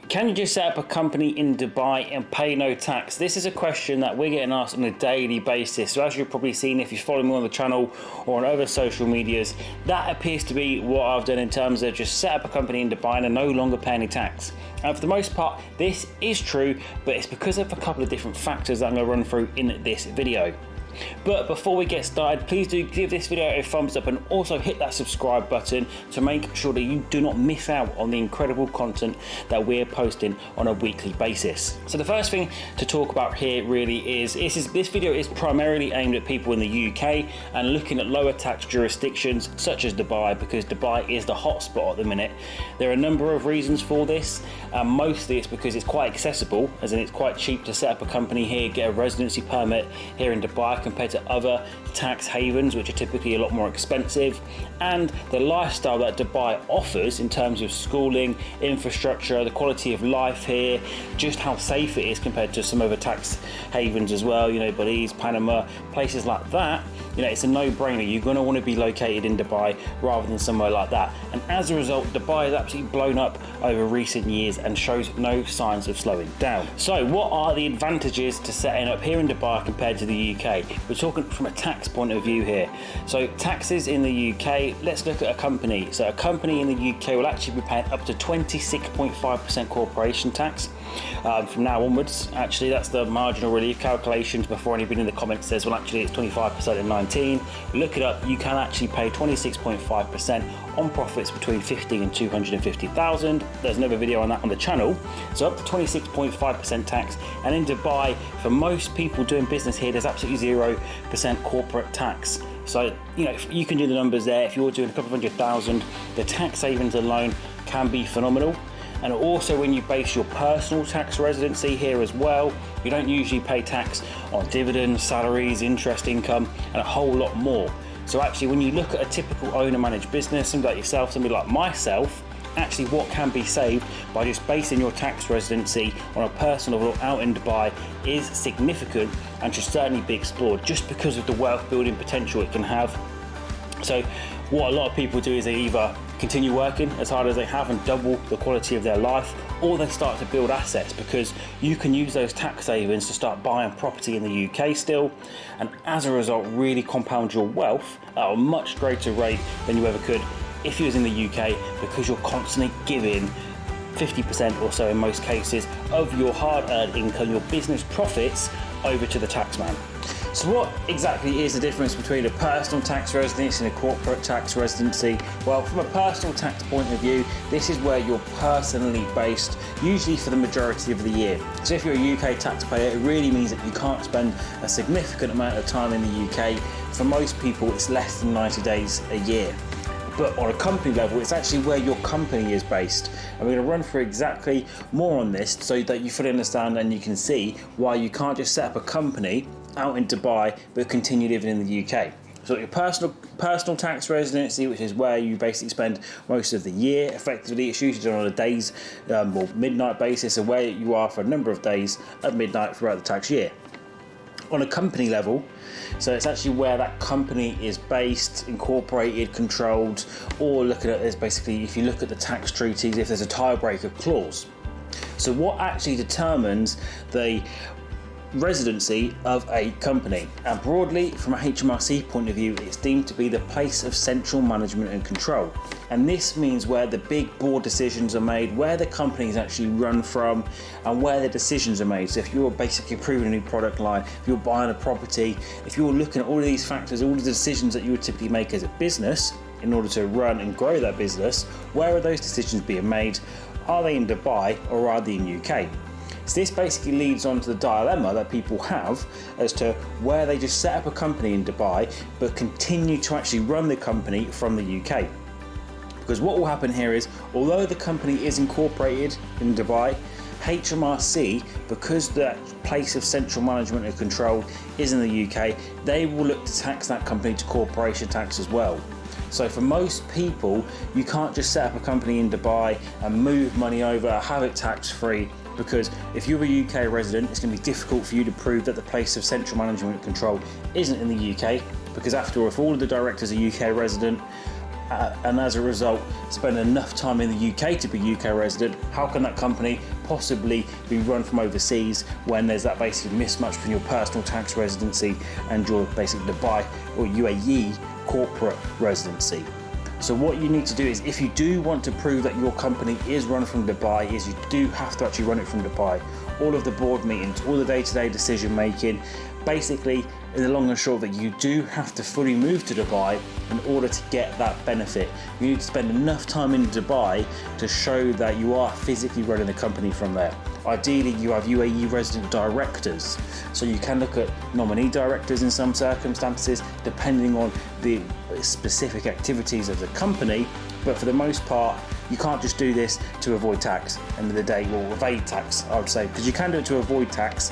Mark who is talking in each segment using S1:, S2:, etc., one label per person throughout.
S1: Can you just set up a company in Dubai and pay no tax? This is a question that we're getting asked on a daily basis. So as you've probably seen if you follow me on the channel or on other social medias, that appears to be what I've done in terms of just set up a company in Dubai and no longer pay any tax. And for the most part, this is true, but it's because of a couple of different factors that I'm going to run through in this video. But before we get started, please do give this video a thumbs up and also hit that subscribe button to make sure that you do not miss out on the incredible content that we're posting on a weekly basis. So the first thing to talk about here really is this video is primarily aimed at people in the UK and looking at lower tax jurisdictions such as Dubai, because Dubai is the hotspot at the minute. There are a number of reasons for this, and mostly it's because it's quite accessible, as in it's quite cheap to set up a company here, get a residency permit here in Dubai compared to other tax havens which are typically a lot more expensive, and the lifestyle that Dubai offers in terms of schooling, infrastructure, the quality of life here, just how safe it is compared to some other tax havens as well, you know, Belize, Panama, places like that. You know, it's a no-brainer. You're going to want to be located in Dubai rather than somewhere like that. And as a result, Dubai has absolutely blown up over recent years and shows no signs of slowing down. So what are the advantages to setting up here in Dubai compared to the UK? We're talking from a tax point of view here. So taxes in the UK, let's look at a company. So a company in the UK will actually be paying up to 26.5% corporation tax. From now onwards, actually that's the marginal relief calculations before anybody in the comments says, well actually it's 25% in 19. Look it up, you can actually pay 26.5% on profits between 50 and 250,000. There's another video on that on the channel. So up to 26.5% tax, and in Dubai, for most people doing business here, there's absolutely 0% corporate tax. So, you know, you can do the numbers there. If you're doing a couple of $100,000, the tax savings alone can be phenomenal. And also when you base your personal tax residency here as well, you don't usually pay tax on dividends, salaries, interest income, and a whole lot more. So actually when you look at a typical owner managed business, somebody like yourself, somebody like myself, actually what can be saved by just basing your tax residency on a personal level out in Dubai is significant and should certainly be explored just because of the wealth building potential it can have. So what a lot of people do is they either continue working as hard as they have and double the quality of their life, or they start to build assets, because you can use those tax savings to start buying property in the UK still, and as a result really compound your wealth at a much greater rate than you ever could if you was in the UK, because you're constantly giving 50% or so in most cases of your hard-earned income, your business profits, over to the taxman. So what exactly is the difference between a personal tax residency and a corporate tax residency? Well, from a personal tax point of view, this is where you're personally based, usually for the majority of the year. So if you're a UK taxpayer, it really means that you can't spend a significant amount of time in the UK. For most people, it's less than 90 days a year. But on a company level, it's actually where your company is based. And we're going to run through exactly more on this so that you fully understand and you can see why you can't just set up a company out in Dubai but continue living in the UK. So your personal tax residency, which is where you basically spend most of the year. Effectively, it's usually done on a days or midnight basis, of where you are for a number of days at midnight throughout the tax year. On a company level, so it's actually where that company is based, incorporated, controlled, or looking at this basically, if you look at the tax treaties, if there's a tiebreaker clause. So what actually determines the residency of a company? And broadly, from a HMRC point of view, it's deemed to be the place of central management and control. And this means where the big board decisions are made, where the company is actually run from, and where the decisions are made. So if you're basically approving a new product line, if you're buying a property, if you're looking at all of these factors, all of the decisions that you would typically make as a business in order to run and grow that business, where are those decisions being made? Are they in Dubai or are they in UK? So this basically leads on to the dilemma that people have as to where they just set up a company in Dubai but continue to actually run the company from the UK. Because what will happen here is, although the company is incorporated in Dubai, HMRC, because that place of central management and control is in the UK, they will look to tax that company to corporation tax as well. So for most people, you can't just set up a company in Dubai and move money over, have it tax-free, because if you're a UK resident, it's going to be difficult for you to prove that the place of central management and control isn't in the UK, because after all, if all of the directors are UK resident, and as a result spend enough time in the UK to be UK resident, how can that company possibly be run from overseas when there's that basic mismatch between your personal tax residency and your basic Dubai or UAE corporate residency? So what you need to do is, if you do want to prove that your company is run from Dubai, is you do have to actually run it from Dubai. All of the board meetings, all the day-to-day decision making, basically in the long and short that you do have to fully move to Dubai in order to get that benefit. You need to spend enough time in Dubai to show that you are physically running the company from there. Ideally, you have UAE resident directors, so you can look at nominee directors in some circumstances, depending on the specific activities of the company. But for the most part, you can't just do this to avoid tax. End of the day, or evade tax, I would say, because you can do it to avoid tax.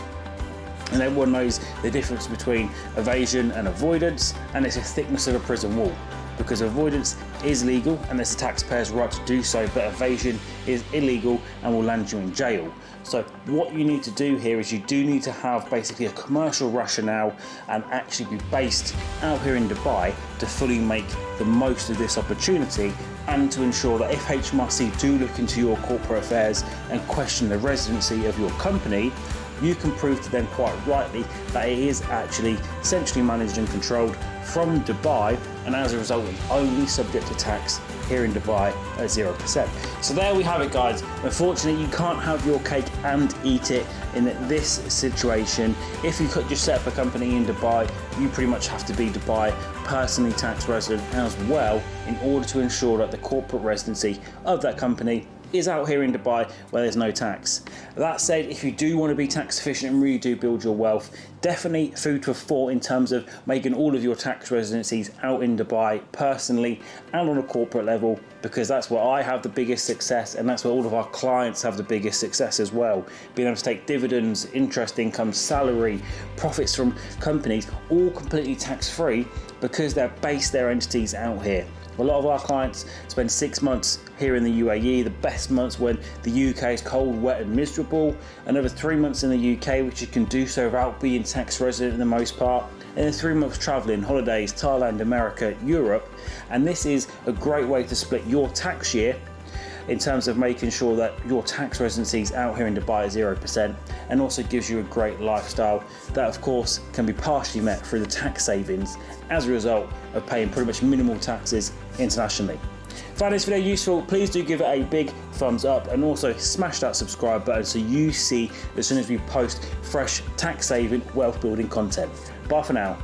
S1: And everyone knows the difference between evasion and avoidance, and it's a thickness of a prison wall. Because avoidance is legal and it's the taxpayer's right to do so, but evasion is illegal and will land you in jail. So what you need to do here is you do need to have basically a commercial rationale and actually be based out here in Dubai to fully make the most of this opportunity, and to ensure that if HMRC do look into your corporate affairs and question the residency of your company, you can prove to them quite rightly that it is actually centrally managed and controlled from Dubai, and as a result it's only subject to tax here in Dubai at 0%. So there we have it, guys. Unfortunately, you can't have your cake and eat it in this situation. If you could just set up a company in Dubai, you pretty much have to be Dubai personally tax resident as well in order to ensure that the corporate residency of that company is out here in Dubai where there's no tax. That said, if you do want to be tax efficient and really do build your wealth, definitely food for thought in terms of making all of your tax residencies out in Dubai personally and on a corporate level, because that's where I have the biggest success and that's where all of our clients have the biggest success as well. Being able to take dividends, interest income, salary, profits from companies, all completely tax free because they're based their entities out here. A lot of our clients spend 6 months here in the UAE, the best months when the UK is cold, wet and miserable, another 3 months in the UK, which you can do so without being tax resident in the most part, and then 3 months travelling, holidays, Thailand, America, Europe. And this is a great way to split your tax year in terms of making sure that your tax residency is out here in Dubai at 0%, and also gives you a great lifestyle that of course can be partially met through the tax savings as a result of paying pretty much minimal taxes internationally. Find this video useful, please do give it a big thumbs up and also smash that subscribe button so you see as soon as we post fresh tax saving wealth building content. Bye for now.